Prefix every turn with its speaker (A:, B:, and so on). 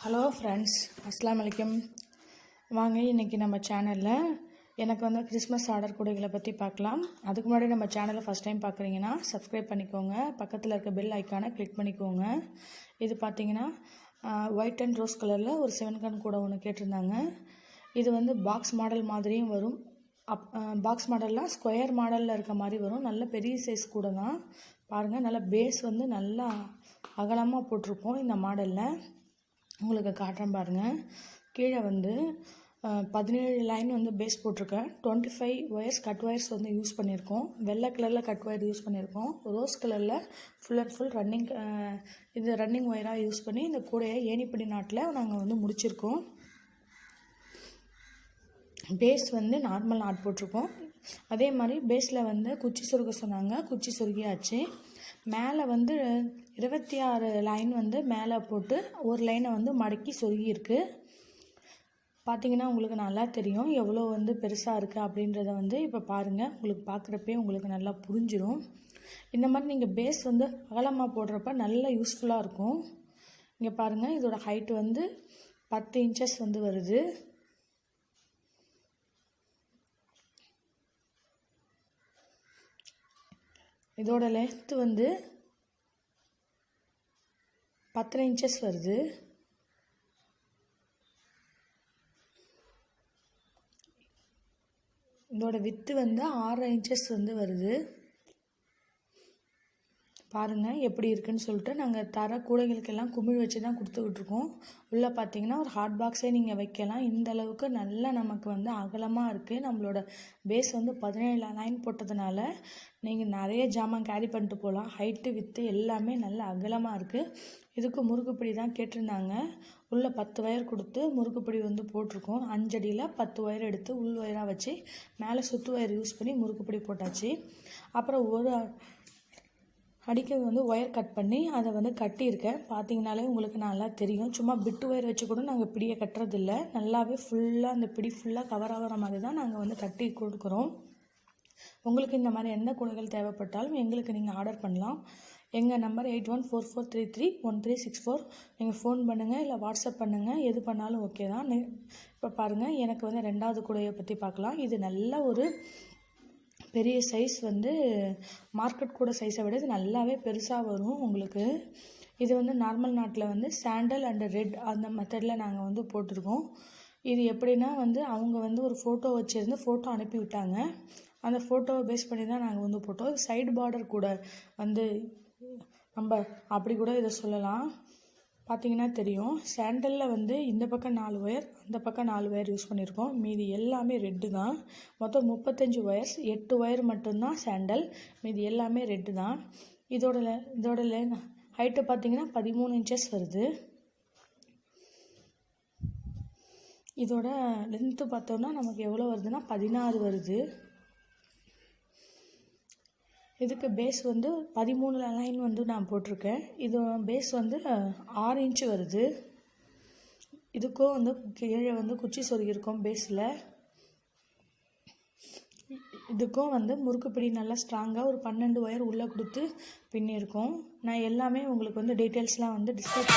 A: Hello friends, அஸ்ஸலாமு அலைக்கும். வாங்க இன்றைக்கி நம்ம சேனலில் எனக்கு வந்து கிறிஸ்மஸ் ஆர்டர் கூடைகளை பற்றி பார்க்கலாம். அதுக்கு முன்னாடி நம்ம சேனலை ஃபஸ்ட் டைம் பார்க்குறீங்கன்னா சப்ஸ்கிரைப் பண்ணிக்கோங்க, பக்கத்தில் இருக்க பெல் ஐக்கானை கிளிக் பண்ணிக்கோங்க. இது பார்த்திங்கன்னா ஒயிட் அண்ட் ரோஸ் கலரில் ஒரு 7 கன் கூட ஒன்று கேட்டிருந்தாங்க. இது வந்து பாக்ஸ் மாடல் மாதிரியும் வரும். பாக்ஸ் மாடல்லாம் ஸ்கொயர் மாடலில் இருக்க மாதிரி வரும். நல்ல பெரிய சைஸ் கூட தான். பாருங்கள், நல்ல பேஸ் வந்து நல்லா அகலமாக போட்டிருப்போம். இந்த மாடலில் உங்களுக்கு காட்டுறேன் பாருங்கள். கீழே வந்து 17 லைன் வந்து பேஸ் போட்டிருக்கேன். 25 ஒயர்ஸ் கட் ஒயர்ஸ் வந்து யூஸ் பண்ணியிருக்கோம். வெள்ளை கலரில் கட் ஒயர் யூஸ் பண்ணியிருக்கோம். ரோஸ் கலரில் ஃபுல் அண்ட் ஃபுல் ரன்னிங் ஒயராக யூஸ் பண்ணி இந்த கூடையை ஏணிப்படி நாட்டில் நாங்கள் வந்து முடிச்சிருக்கோம். பேஸ் வந்து நார்மல் நாட் போட்டிருக்கோம். அதே மாதிரி பேஸில் வந்து குச்சி சொருக சொன்னாங்க, குச்சி சொருகியாச்சு. மேலே வந்து 26 லைன் வந்து மேலே போட்டு ஒரு லைனை வந்து மடக்கி சொருகியிருக்கு. பார்த்திங்கன்னா உங்களுக்கு நல்லா தெரியும் எவ்வளோ வந்து பெருசாக இருக்குது அப்படின்றத வந்து இப்போ பாருங்கள். உங்களுக்கு பார்க்குறப்பே உங்களுக்கு நல்லா புரிஞ்சிடும். இந்த மாதிரி நீங்கள் பேஸ் வந்து அகலமாக போடுறப்ப நல்லா யூஸ்ஃபுல்லாக இருக்கும். இங்கே பாருங்கள், இதோட ஹைட் வந்து 10 இன்ச்சஸ் வந்து வருது. இதோட லென்த் வந்து 10 இன்ச்சஸ் வருது. இதோட வித்து வந்து 6 இன்ச்சஸ் வந்து வருது. பாருங்கள் எப்படி இருக்குன்னு சொல்லிட்டு நாங்கள் தர கூடைகளுக்கெல்லாம் குமிழ் வச்சு தான் கொடுத்துக்கிட்ருக்கோம். உள்ளே பார்த்தீங்கன்னா ஒரு ஹாட் பாக்ஸே நீங்கள் வைக்கலாம். இந்த அளவுக்கு நல்லா நமக்கு வந்து அகலமாக இருக்குது. நம்மளோட பேஸ் வந்து 17 லைன் போட்டதுனால நீங்கள் நிறைய ஜாமான் கேரி பண்ணிட்டு போகலாம். ஹைட்டு வித்து எல்லாமே நல்ல அகலமாக இருக்குது. இதுக்கு முறுக்குப்பிடி தான் கேட்டிருந்தாங்க. உள்ளே 10 ஒயர் கொடுத்து முறுக்குப்பிடி வந்து போட்டிருக்கோம். 5 அடியில் 10 ஒயர் எடுத்து உள் ஒயராக வச்சு மேலே சுற்று ஒயர் யூஸ் பண்ணி முறுக்குப்பிடி போட்டாச்சு. அப்புறம் ஒரு அடிக்க வந்து ஒயர் கட் பண்ணி அதை வந்து கட்டியிருக்கேன். பார்த்தீங்கனாலே உங்களுக்கு நல்லா தெரியும். சும்மா பிட்டு ஒயர் வச்சு கூட நாங்கள் பிடியை கட்டுறதில்ல. நல்லாவே ஃபுல்லாக அந்த பிடி ஃபுல்லாக கவர் ஆகிற மாதிரி தான் நாங்கள் வந்து கட்டி கொடுக்குறோம். உங்களுக்கு இந்த மாதிரி எந்த கூடைகள் தேவைப்பட்டாலும் எங்களுக்கு நீங்கள் ஆர்டர் பண்ணலாம். எங்கள் நம்பர் 8144331364. நீங்கள் ஃபோன் பண்ணுங்கள், இல்லை வாட்ஸ்அப் பண்ணுங்கள், எது பண்ணாலும் ஓகே தான். இப்போ பாருங்கள், எனக்கு வந்து 2வது கூடையை பற்றி பார்க்கலாம். இது நல்ல ஒரு பெரிய சைஸ் வந்து மார்க்கெட் கூட சைஸை விட இது நல்லாவே பெருசாக வரும் உங்களுக்கு. இது வந்து நார்மல் நாட்டில் வந்து சாண்டல் அண்டு ரெட் அந்த மெத்தடில் நாங்கள் வந்து போட்டிருக்கோம். இது எப்படின்னா வந்து அவங்க வந்து ஒரு ஃபோட்டோ வச்சுருந்து ஃபோட்டோ அனுப்பி விட்டாங்க. அந்த ஃபோட்டோவை பேஸ் பண்ணி தான் நாங்கள் வந்து போட்டோம். சைடு பார்டர் கூட வந்து நம்ம அப்படி கூட இதை சொல்லலாம். பார்த்திங்கன்னா தெரியும். சாண்டலில் வந்து இந்த பக்கம் 4 ஒயர், அந்த பக்கம் 4 ஒயர் யூஸ் பண்ணியிருக்கோம். மீதி எல்லாமே ரெட்டு தான். மொத்தம் 35 ஒயர்ஸ், 8 ஒயர் மட்டும்தான் சாண்டல், மீதி எல்லாமே ரெட்டு தான். இதோட ஹைட்டு பார்த்திங்கன்னா 13 இன்ச்சஸ் வருது. இதோட லென்த்து பார்த்தோன்னா நமக்கு எவ்வளோ வருதுன்னா 16 வருது. இதுக்கு பேஸ் வந்து 13 லைன் வந்து நான் போட்டிருக்கேன். இது பேஸ் வந்து 6 இன்ச்சு வருது. இதுக்கும் வந்து கீழே வந்து குச்சி சொருகியிருக்கோம் பேஸில். இதுக்கும் வந்து முறுக்குப்பிடி நல்லா ஸ்ட்ராங்காக ஒரு 12 ஒயர் உள்ளே கொடுத்து பின்னியிருக்கோம். நான் எல்லாமே உங்களுக்கு வந்து டீட்டெயில்ஸ்லாம் வந்து டிஸ்கஸ்